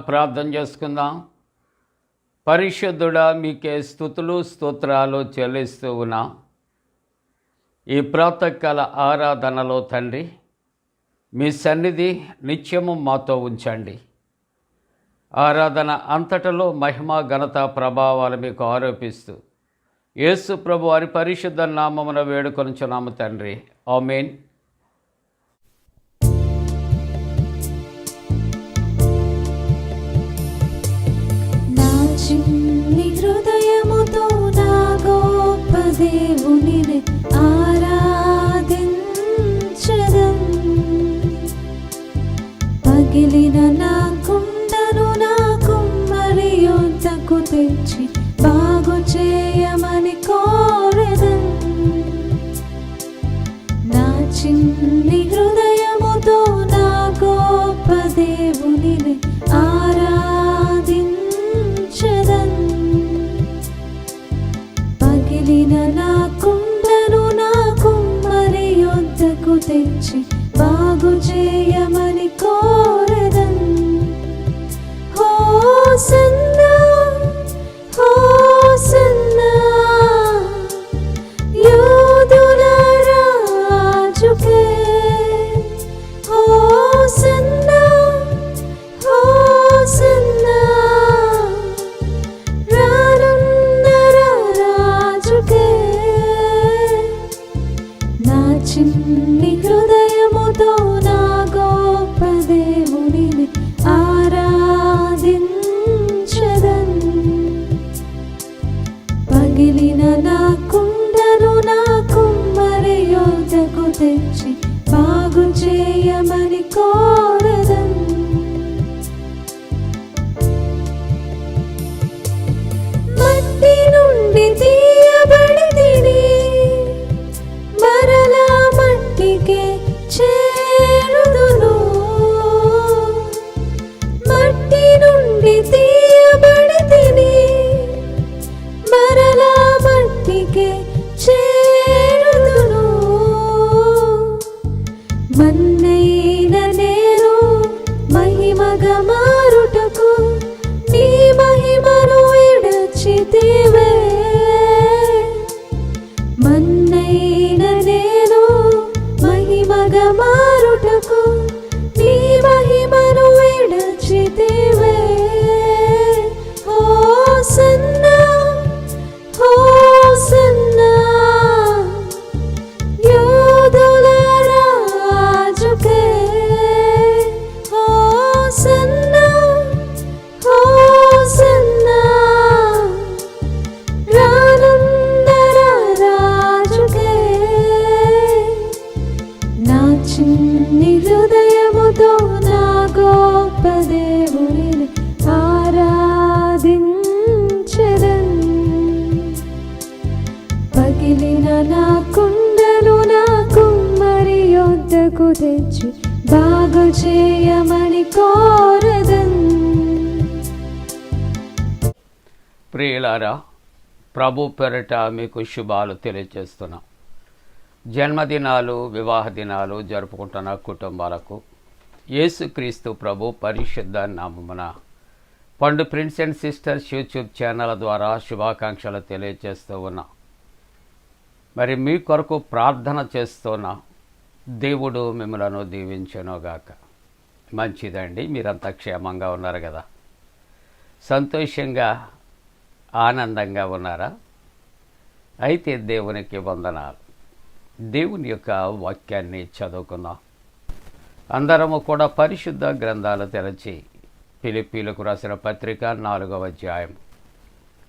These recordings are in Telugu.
ప్రార్థన చేసుకుందాం. పరిశుద్ధుడా, మీకే స్తుతులు స్తోత్రాలు చెల్లిస్తూ ఉన్నాం. ఈ ప్రాతకాల ఆరాధనలో తండ్రి, మీ సన్నిధి నిత్యము మాతో ఉంచండి. ఆరాధన అంతటలో మహిమ ఘనత ప్రభావాలు మీకు ఆరోపిస్తూ యేసు ప్రభు వారి పరిశుద్ధ నామమున వేడుకొనుచున్నాము తండ్రి. ఆమేన్. చిన్ని హృదయముతో నా గొప్ప దేవునిని ఆరాధించెదన్. పగిలిన నా కుండను నా కుమ్మరి యొద్దకు తెచ్చి బాగు చేయమని కోరెదన్. నా చిన్ని హృదయముతో నా గొప్ప దేవునిని పగిలిన నా కుండను నా కుమ్మరి యొద్దకు తెచ్చి బాగు చేయమని కోరెదన్. హోసన్నా హోసన్నా యూదుల రాజుకే. హోసన్నా హోసన్నా చిన్ని హృదయముతో నా గొప్ప దేవునిని ఆరాధించెదన్. పగిలిన నా కుండను నా కుమ్మరి యొద్దకు తెచ్చి బాగు చేయమని కోరెదన్. మట్టి నుండి తీయబడి తిని మరలా మట్టికే చేరుదును. మట్టి నుండి తీయబడి తిని మరలా మట్టికే చేరుదును. మన్నైన నేను మహిమగా మారుటకు నీ మహిమను విడచితివే. మన్నైన నేను మహిమగా మారుటకు నీ మహిమను విడచితివే. హోసన్నా హోసన్నా యూదుల రాజుకే. హోసన్నా హోసన్నా చిన్ని హృదయముతో నా గొప్ప దేవునిని ఆరాధించెదన్. పగిలిన నా కుండను నా కుమ్మరి యొద్దకు తెచ్చి బాగు చేయమని కోరెదన్. ప్రియులారా, ప్రభు పేరిట మీకు శుభాలు తెలియజేస్తున్నాం. జన్మదినాలు, వివాహ దినాలు జరుపుకుంటున్న కుటుంబాలకు యేసుక్రీస్తు ప్రభు పరిశుద్ధ నామమున పండు prince and sisters YouTube channel ద్వారా శుభాకాంక్షలు తెలియజేస్తూ ఉన్నాం. మరి మీ కొరకు ప్రార్థన చేస్తున్నా. దేవుడు మిమ్మలను దీవించెనుగాక. మంచిదండి, మీరంతా క్షేమంగా ఉన్నారు కదా? సంతోషంగా ఆనందంగా ఉన్నారా? అయితే దేవునికి వందనాలు. దేవుని యొక్క వాక్యాన్ని చదువుకుందాం. అందరము కూడా పరిశుద్ధ గ్రంథాలు తెరచి ఫిలిప్పీలకు రాసిన పత్రిక 4వ అధ్యాయం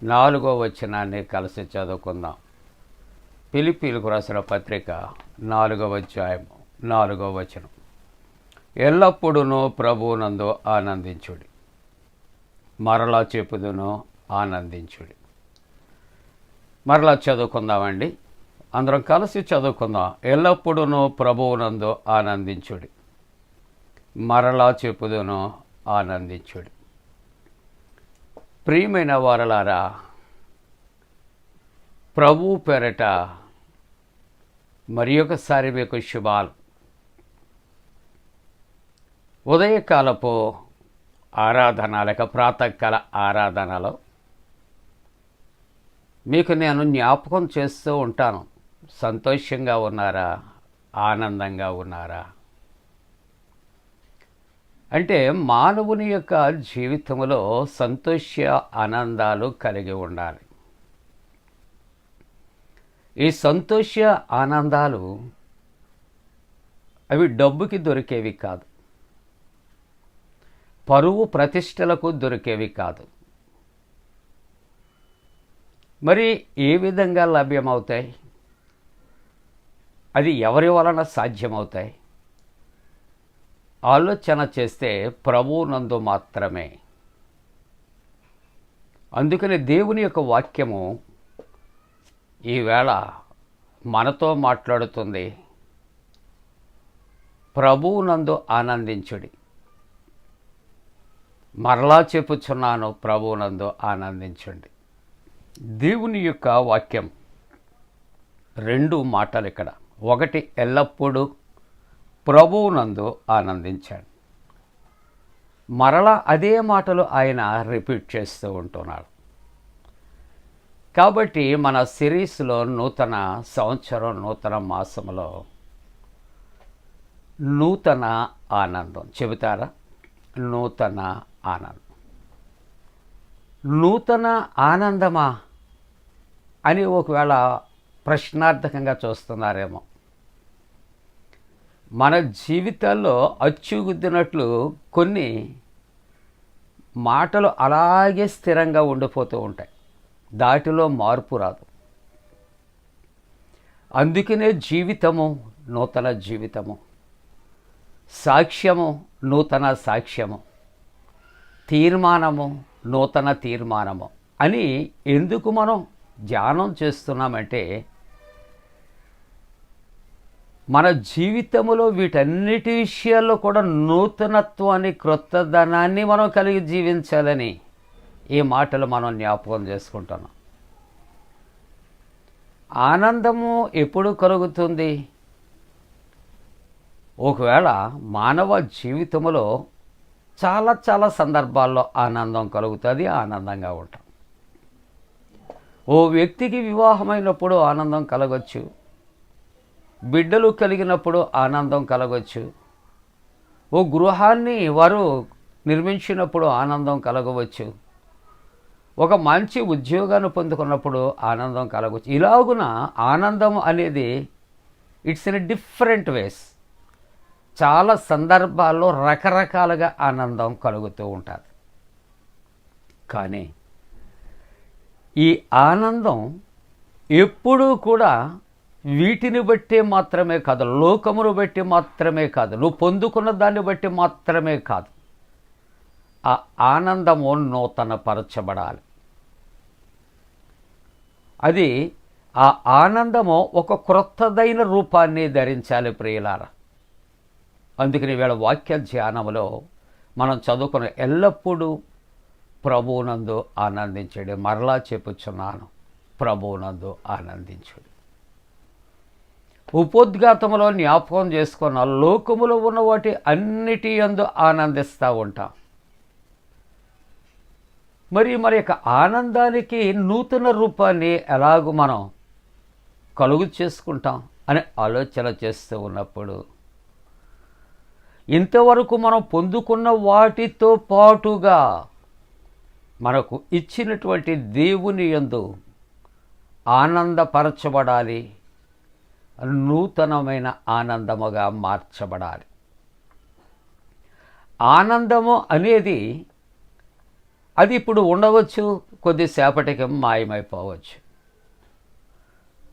4వ వచనాన్ని కలిసి చదువుకుందాం. ఫిలిప్పీలకు రాసిన పత్రిక 4వ అధ్యాయం 4వ వచనం. ఎల్లప్పుడూ ప్రభువునందు ఆనందించుడి. మరలా చెప్పుదును, ఆనందించుడి. మరలా చదువుకుందామండి, అందరం కలిసి చదువుకుందాం. ఎల్లప్పుడూ ప్రభువునందు ఆనందించుడి. మరలా చెప్పుదును, ఆనందించుడి. ప్రియమైన వారలారా, ప్రభువు పేరట మరి ఒకసారి మీకు శుభాలు. ఉదయకాలపు ఆరాధన లేక ప్రాతకాల ఆరాధనలో మీకు నేను జ్ఞాపకం చేస్తూ ఉంటాను. సంతోషంగా ఉన్నారా, ఆనందంగా ఉన్నారా? అంటే మానవుని యొక్క జీవితంలో సంతోష ఆనందాలు కలిగి ఉండాలి. ఈ సంతోష ఆనందాలు అవి డబ్బుకి దొరికేవి కాదు, పరువు ప్రతిష్టలకు దొరికేవి కాదు. మరి ఏ విధంగా లభ్యమవుతాయి? అది ఎవరి వలన సాధ్యమవుతాయి? ఆలోచన చేస్తే ప్రభువునందు మాత్రమే. అందుకని దేవుని యొక్క వాక్యము ఈవేళ మనతో మాట్లాడుతుంది. ప్రభువునందు ఆనందించుడి. మరలా చెప్పుచున్నాను, ప్రభువునందు ఆనందించండి. దేవుని యొక్క వాక్యం 2 మాటలు ఇక్కడ. ఒకటి, ఎల్లప్పుడూ ప్రభువునందు ఆనందించండి. మరలా అదే మాటలు ఆయన రిపీట్ చేస్తూ ఉంటున్నాడు. కాబట్టి మన సిరీస్లో నూతన సంవత్సరం, నూతన మాసంలో నూతన ఆనందం చెబుతారా? నూతన ఆనందం. నూతన ఆనందమా అని ఒకవేళ ప్రశ్నార్థకంగా చూస్తున్నారేమో. మన జీవితాల్లో అచ్చుగుద్దినట్లు కొన్ని మాటలు అలాగే స్థిరంగా ఉండిపోతూ ఉంటాయి, దాటిలో మార్పు రాదు. అందుకనే జీవితము నూతన జీవితము, సాక్ష్యము నూతన సాక్ష్యము, తీర్మానము నూతన తీర్మానము అని ఎందుకు మనం ధ్యానం చేస్తున్నామంటే, మన జీవితంలో వీటన్నిటి విషయాల్లో కూడా నూతనత్వాన్ని, క్రొత్తదనాన్ని మనం కలిగి జీవించాలని ఈ మాటలు మనం జ్ఞాపకం చేసుకుంటున్నాం. ఆనందము ఎప్పుడు కలుగుతుంది? ఒకవేళ మానవ జీవితంలో చాలా సందర్భాల్లో ఆనందం కలుగుతుంది, ఆనందంగా ఉంటాం. ఓ వ్యక్తికి వివాహమైనప్పుడు ఆనందం కలగవచ్చు, బిడ్డలు కలిగినప్పుడు ఆనందం కలగవచ్చు, ఓ గృహాన్ని వారు నిర్మించినప్పుడు ఆనందం కలగవచ్చు, ఒక మంచి ఉద్యోగాన్ని పొందుకున్నప్పుడు ఆనందం కలగవచ్చు. ఇలాగున ఆనందం అనేది ఇట్స్ ఇన్ డిఫరెంట్ వేస్. చాలా సందర్భాల్లో రకరకాలుగా ఆనందం కలుగుతూ ఉంటుంది. కానీ ఈ ఆనందం ఎప్పుడూ కూడా వీటిని బట్టే మాత్రమే కాదు, లోకమును బట్టి మాత్రమే కాదు, నువ్వు పొందుకున్న దాన్ని బట్టి మాత్రమే కాదు. ఆ ఆనందము నూతనపరచబడాలి. అది ఆ ఆనందము ఒక క్రొత్తదైన రూపాన్ని ధరించాలి ప్రియులారా. అందుకని వీళ్ళ వాక్య ధ్యానంలో మనం చదువుకున్న ఎల్లప్పుడూ ప్రభువునందు ఆనందించండి. మరలా చెప్పుచున్నాను, ప్రభువునందు ఆనందించుడి. ఉపోద్ఘాతంలో జ్ఞాపకం చేసుకున్న లోకములో ఉన్న వాటి అన్నిటి యందు ఆనందిస్తూ ఉంటాం. మరి యొక్క ఆనందానికి నూతన రూపాన్ని ఎలాగూ మనం కలుగు చేసుకుంటాం అని ఆలోచన చేస్తూ ఉన్నప్పుడు, ఇంతవరకు మనం పొందుకున్న వాటితో పాటుగా మనకు ఇచ్చినటువంటి దేవుని యందు ఆనందపరచబడాలి, నూతనమైన ఆనందముగా మార్చబడాలి. ఆనందము అనేది అది ఇప్పుడు ఉండవచ్చు, కొద్దిసేపటికి మాయమైపోవచ్చు.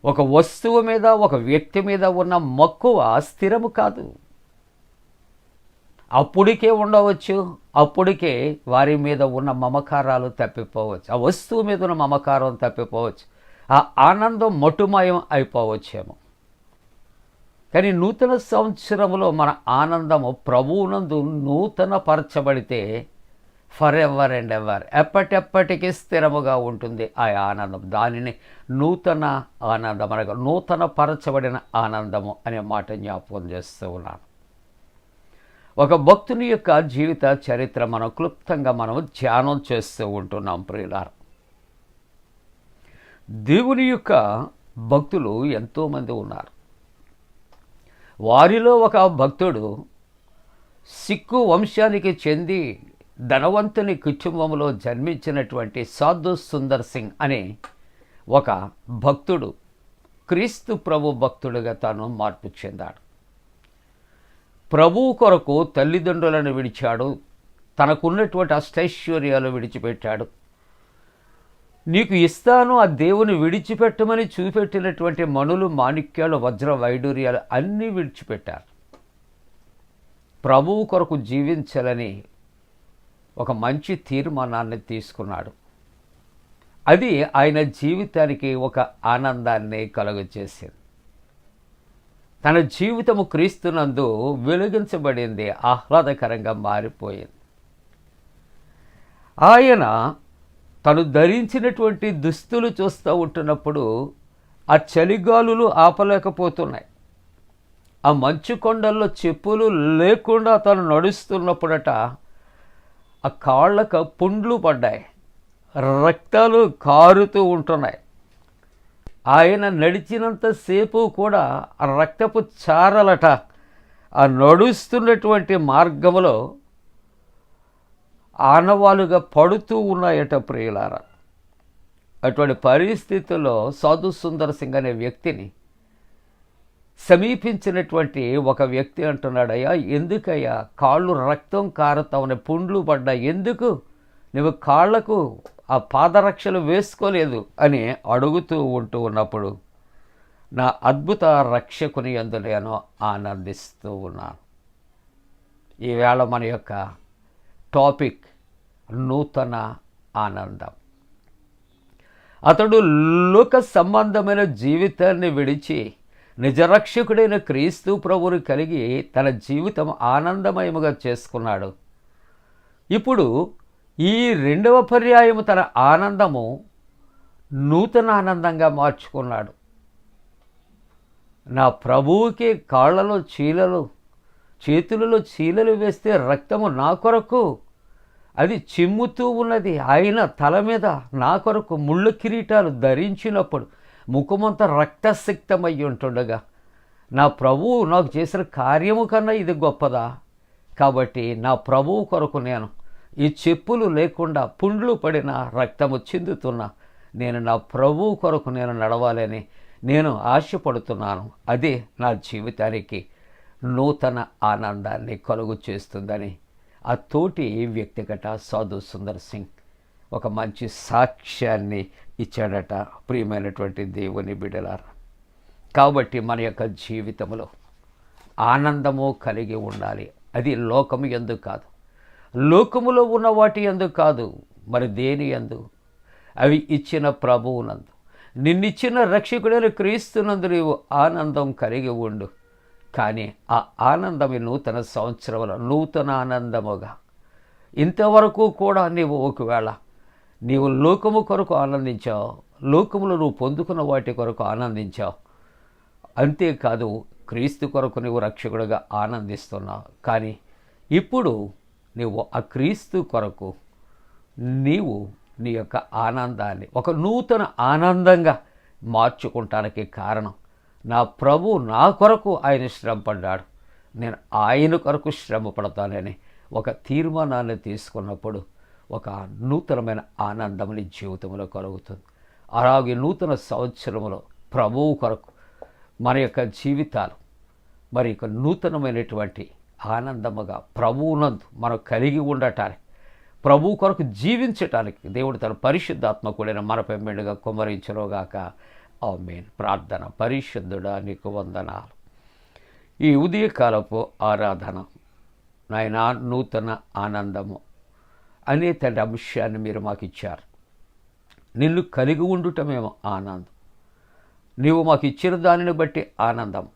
ఒక వస్తువు మీద, ఒక వ్యక్తి మీద ఉన్న మక్కువ స్థిరము కాదు. అప్పుడికే ఉండవచ్చు, అప్పుడికే వారి మీద ఉన్న మమకారాలు తప్పిపోవచ్చు, ఆ వస్తువు మీద ఉన్న మమకారం తప్పిపోవచ్చు, ఆ ఆనందం మటుమయం అయిపోవచ్చేమో. కానీ నూతన సంవత్సరంలో మన ఆనందము ప్రభువునందు నూతన పరచబడితే ఫర్ ఎవర్ అండ్ ఎవర్, ఎప్పటెప్పటికీ స్థిరముగా ఉంటుంది ఆ ఆనందం. దానిని నూతన ఆనందం అనగా నూతన పరచబడిన ఆనందము అనే మాట జ్ఞాపకం చేస్తూ ఉన్నాను. ఒక భక్తుని యొక్క జీవిత చరిత్ర మనం క్లుప్తంగా ధ్యానం చేస్తూ ఉంటున్నాం ప్రియులారా. దేవుని యొక్క భక్తులు ఎంతోమంది ఉన్నారు. వారిలో ఒక భక్తుడు సిక్కు వంశానికి చెంది ధనవంతుని కుటుంబంలో జన్మించినటువంటి సాధు సుందర్ సింగ్ అనే ఒక భక్తుడు క్రీస్తు ప్రభు భక్తుడిగా తాను మార్పు చెందాడు. ప్రభువు కొరకు తల్లిదండ్రులను విడిచాడు, తనకున్నటువంటి అష్టైశ్వర్యాలు విడిచిపెట్టాడు. నీకు ఇస్తాను ఆ దేవుని విడిచిపెట్టమని చూపెట్టినటువంటి మణులు, మాణిక్యాలు, వజ్ర వైడూర్యాలు అన్నీ విడిచిపెట్టారు. ప్రభువు కొరకు జీవించాలని ఒక మంచి తీర్మానాన్ని తీసుకున్నాడు. అది ఆయన జీవితానికి ఒక ఆనందాన్ని కలుగజేసింది. తన జీవితము క్రీస్తునందు వెలిగించబడింది, ఆహ్లాదకరంగా మారిపోయింది. ఆయన తను ధరించినటువంటి దుస్తులు చూస్తూ ఉంటున్నప్పుడు ఆ చలిగాలులు ఆపలేకపోతున్నాయి. ఆ మంచు కొండల్లో చెప్పులు లేకుండా తను నడుస్తున్నప్పుడట ఆ కాళ్ళకు పుండ్లు పడ్డాయి, రక్తాలు కారుతూ ఉంటున్నాయి. ఆయన నడిచినంతసేపు కూడా ఆ రక్తపు చారలట ఆ నడుస్తున్నటువంటి మార్గములో ఆనవాలుగా పడుతూ ఉన్నాయట ప్రియులారా. అటువంటి పరిస్థితుల్లో సాధు సుందర్ సింగ్ అనే వ్యక్తిని సమీపించినటువంటి ఒక వ్యక్తి అంటున్నాడు, అయ్యా ఎందుకయ్యా కాళ్ళు రక్తం కారుతామని పుండ్లు పడ్డా, ఎందుకు నువ్వు కాళ్లకు ఆ పాదరక్షలు వేసుకోలేదు అని అడుగుతూ ఉన్నప్పుడు నా అద్భుత రక్షకుని యందు నేను ఆనందిస్తూ ఉన్నాను. ఈవేళ మన యొక్క టాపిక్ నూతన ఆనందం. అతడు లోక సంబంధమైన జీవితాన్ని విడిచి నిజరక్షకుడైన క్రీస్తు ప్రభువుని కలిగి తన జీవితం ఆనందమయముగా చేసుకున్నాడు. ఇప్పుడు ఈ రెండవ పర్యాయము తన ఆనందము నూతన ఆనందంగా మార్చుకున్నాడు. నా ప్రభువుకి కాళ్ళలో చీలలు, చేతులలో చీలలు వేస్తే రక్తము నా కొరకు అది చిమ్ముతూ ఉన్నది. ఆయన తల మీద నా కొరకు ముళ్ళు కిరీటాలు ధరించినప్పుడు ముఖమంతా రక్తసిక్తమై ఉంటుండగా నా ప్రభువు నాకు చేసిన కార్యము కన్నా ఇది గొప్పదా? కాబట్టి నా ప్రభువు కొరకు నేను ఈ చెప్పులు లేకుండా పుండ్లు పడిన రక్తము చిందుతున్నా నేను నా ప్రభువు కొరకు నేను నడవాలని నేను ఆశపడుతున్నాను. అదే నా జీవితానికి నూతన ఆనందాన్ని కలుగు చేస్తుందని ఆ తోటి వ్యక్తిగత సాధు సుందర్ సింగ్ ఒక మంచి సాక్ష్యాన్ని ఇచ్చాడట. ప్రియమైనటువంటి దేవుని బిడ్డలారా, కాబట్టి మన యొక్క జీవితంలో ఆనందము కలిగి ఉండాలి. అది లోకము యందు కాదు, లోకములో ఉన్న వాటి యందు కాదు, మరి దేని యందు? అవి ఇచ్చిన ప్రభువునందు, నిన్నిచ్చిన రక్షకుడైన క్రీస్తునందు నీవు ఆనందం కలిగి ఉండు. కానీ ఆ ఆనందం ఈ నూతన సంవత్సరంలో నూతన ఆనందముగా, ఇంతవరకు కూడా ఒకవేళ నీవు లోకము కొరకు ఆనందించావు, లోకములో నువ్వు పొందుకున్న వాటి కొరకు ఆనందించావు, అంతేకాదు క్రీస్తు కొరకు నువ్వు రక్షకుడిగా ఆనందిస్తున్నావు. కానీ ఇప్పుడు నీవు ఆ క్రీస్తు కొరకు నీవు నీ యొక్క ఆనందాన్ని ఒక నూతన ఆనందంగా మార్చుకుంటానికి కారణం, నా ప్రభు నా కొరకు ఆయన శ్రమపడ్డాడు, నేను ఆయన కొరకు శ్రమ పడతానని ఒక తీర్మానాన్ని తీసుకున్నప్పుడు ఒక నూతనమైన ఆనందం నీ జీవితంలో కలుగుతుంది. అలాగే నూతన సంవత్సరంలో ప్రభువు కొరకు మన యొక్క జీవితాలు మరి ఒక నూతనమైనటువంటి ఆనందముగా ప్రభువునందు మనం కలిగి ఉండటానికి, ప్రభు కొరకు జీవించటానికి దేవుడు తన పరిశుద్ధాత్మ కూడిన మనపై మెండుగా కుమ్మరించునుగాక. ఆమేన్. ప్రార్థన. పరిశుద్ధుడా నీకు వందనాలు. ఈ ఉదయకాలపు ఆరాధన నాయనా నూతన ఆనందము అనే తండ్రి అంశాన్ని మీరు మాకు ఇచ్చారు. నిన్ను కలిగి ఉండుటమేమో ఆనందం, నీవు మాకు ఇచ్చిన దానిని బట్టి ఆనందం.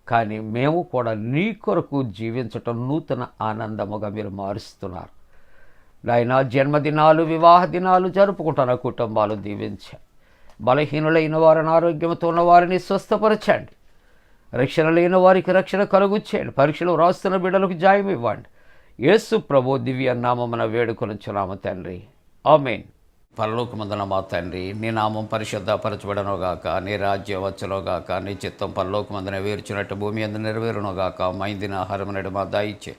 కానీ మేము కూడా నీ కొరకు జీవించటం నూతన ఆనందముగా మీరు మారుస్తున్నారు. నాయనా జన్మదినాలు, వివాహ దినాలు జరుపుకుంటున్న కుటుంబాలు దీవించండి. బలహీనులైన వారిని, ఆరోగ్యంతో ఉన్న వారిని స్వస్థపరచండి. రక్షణ లేని వారికి రక్షణ కలుగుచ్చేయండి. పరీక్షలు రాస్తున్న బిడ్డలకు జాయం ఇవ్వండి. యేసు ప్రభు దివ్య నామమున వేడుకొనుచున్నాము తండ్రి, ఆమేన్. పరలోకమందున మా తండ్రి, నీ నామం పరిశుద్ధపరచబడనుగాక, నీ రాజ్యం వచ్చునుగాక, నీ చిత్తం పరలోకమందున వేర్చున్నట్టు భూమి అందు నెరవేరునుగాక. మా ఇందిన ఆహారం నేడు మా దయచే,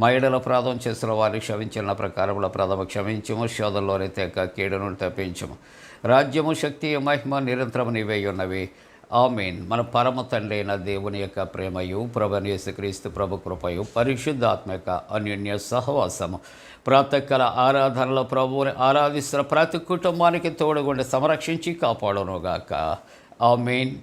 మా ఎడల అపరాధం చేసిన వారిని క్షమించిన ప్రకారముల ప్రథమ క్షమించము, శోధంలోనే తెక కీడు నుండి తప్పించము. రాజ్యము, శక్తి, మహిమ నిరంతరము నీవే ఉన్నవి, ఆమేన్. మన పరమ తండ్రి అయిన దేవుని యొక్క ప్రేమయు, ప్రభువైన యేసుక్రీస్తు ప్రభు కృపయు, పరిశుద్ధాత్మక అన్యోన్య సహవాసము, ప్రాతకాల ఆరాధనలో ప్రభువుని ఆరాధిస్తున్న ప్రతి కుటుంబానికి తోడుగుండి సంరక్షించి కాపాడునుగాక, ఆమేన్.